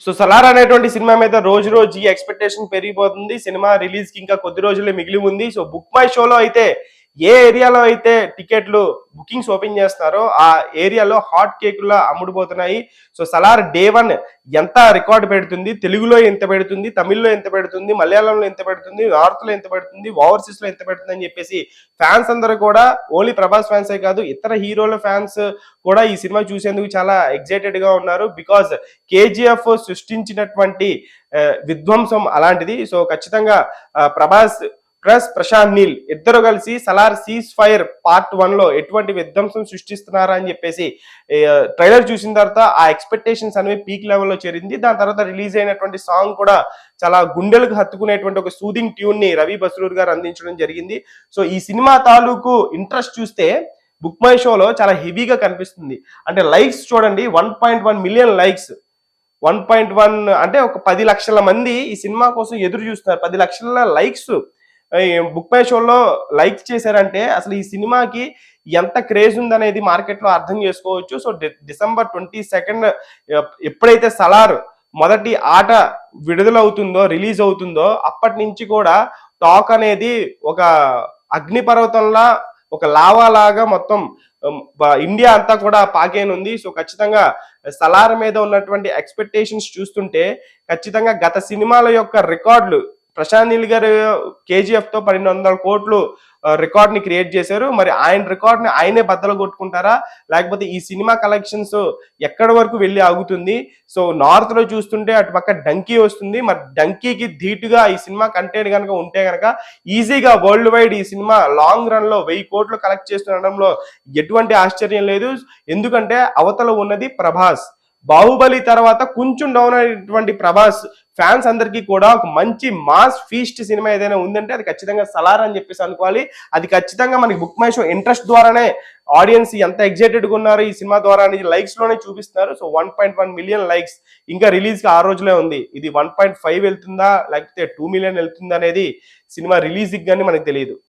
So 'Salaar' అనేటువంటి cinema మీద రోజు రోజు ఈ ఎక్స్పెక్టేషన్ పెరిగిపోతుంది. సినిమా రిలీజ్ కి ఇంకా కొద్ది రోజులే మిగిలి ఉంది. సో బుక్ మై షోలో అయితే ఏ ఏరియాలో అయితే టికెట్లు బుకింగ్స్ ఓపెన్ చేస్తున్నారో ఆ ఏరియాలో హాట్ కేకులా అమ్ముడుపోతున్నాయి. సో 'సలార్' డే 1 ఎంత రికార్డు పెడుతుంది, తెలుగులో ఎంత పెడుతుంది, తమిళ్లో ఎంత పెడుతుంది, మలయాళంలో ఎంత పెడుతుంది, నార్త్ లో ఎంత పెడుతుంది, ఓవర్సీస్ లో ఎంత పెడుతుంది అని చెప్పేసి ఫ్యాన్స్ అందరూ కూడా ఓన్లీ ప్రభాస్ ఫ్యాన్సే కాదు ఇతర హీరోల ఫ్యాన్స్ కూడా ఈ సినిమా చూసేందుకు చాలా ఎక్సైటెడ్ గా ఉన్నారు. బికాజ్ కేజీఎఫ్ సృష్టించినటువంటి విధ్వంసం అలాంటిది. సో ఖచ్చితంగా ప్రభాస్ ప్లస్ ప్రశాంత్ నీల్ ఇద్దరు కలిసి 'సలార్ సీజ్ ఫైర్ పార్ట్ 1 లో ఎటువంటి విధ్వంసం సృష్టిస్తున్నారా అని చెప్పేసి ట్రైలర్ చూసిన తర్వాత ఆ ఎక్స్పెక్టేషన్స్ అనేవి పీక్ లెవెల్లో చేరింది. దాని తర్వాత రిలీజ్ అయినటువంటి సాంగ్ కూడా చాలా గుండెలకు హత్తుకునేటువంటి ఒక సూదింగ్ ట్యూన్ ని రవి బస్రూర్ గారు అందించడం జరిగింది. సో ఈ సినిమా తాలూకు ఇంట్రెస్ట్ చూస్తే బుక్ మై షోలో చాలా హెవీగా కనిపిస్తుంది. అంటే లైక్స్ చూడండి, 1.1 మిలియన్ లైక్స్. 1.1 అంటే ఒక 10 లక్షల మంది ఈ సినిమా కోసం ఎదురు చూస్తున్నారు. 10 లక్షల లైక్స్ బుక్ మై షోలో లైక్ చేశారంటే అసలు ఈ సినిమాకి ఎంత క్రేజ్ ఉందనేది మార్కెట్ లో అర్థం చేసుకోవచ్చు. సో డిసెంబర్ 22 ఎప్పుడైతే 'సలార్' మొదటి ఆట విడుదలవుతుందో, రిలీజ్ అవుతుందో అప్పటి నుంచి కూడా టాక్ అనేది ఒక అగ్నిపర్వతంలా, ఒక లావా లాగా మొత్తం ఇండియా అంతా కూడా పాకేనుంది. సో ఖచ్చితంగా 'సలార్' మీద ఉన్నటువంటి ఎక్స్పెక్టేషన్స్ చూస్తుంటే ఖచ్చితంగా గత సినిమాల యొక్క రికార్డులు ప్రశాంత్ నీల్ గారు కేజీఎఫ్ తో 1200 కోట్లు రికార్డ్ ని క్రియేట్ చేశారు. మరి ఆయన రికార్డ్ ని ఆయనే బద్దలు కొట్టుకుంటారా, లేకపోతే ఈ సినిమా కలెక్షన్స్ ఎక్కడి వరకు వెళ్ళి ఆగుతుంది? సో నార్త్ లో చూస్తుంటే అటు పక్క డంకీ వస్తుంది. మరి డంకీకి ధీటుగా ఈ సినిమా కంటెంట్ కనుక ఉంటే కనుక ఈజీగా వరల్డ్ వైడ్ ఈ సినిమా లాంగ్ రన్ లో 1000 కోట్లు కలెక్ట్ చేస్తుండడంలో ఎటువంటి ఆశ్చర్యం లేదు. ఎందుకంటే అవతల ఉన్నది ప్రభాస్. బాహుబలి తర్వాత కొంచెం డౌన్ అయినటువంటి ప్రభాస్ ఫ్యాన్స్ అందరికీ కూడా ఒక మంచి మాస్ ఫీస్ట్ సినిమా ఏదైనా ఉందంటే అది ఖచ్చితంగా 'సలార్' అని చెప్పేసి అనుకోవాలి. అది ఖచ్చితంగా మనకి బుక్ మై షో ఇంట్రెస్ట్ ద్వారానే ఆడియన్స్ ఎంత ఎక్సైటెడ్ గా ఉన్నారు ఈ సినిమా ద్వారా అనేది లైక్స్ లోనే చూపిస్తున్నారు. సో 1.1 మిలియన్ లైక్స్ ఇంకా రిలీజ్ కి 6 రోజులే ఉంది. ఇది 1.5 వెళ్తుందా లేకపోతే 2 మిలియన్ వెళ్తుందా అనేది సినిమా రిలీజ్ కి కానీ మనకు తెలియదు.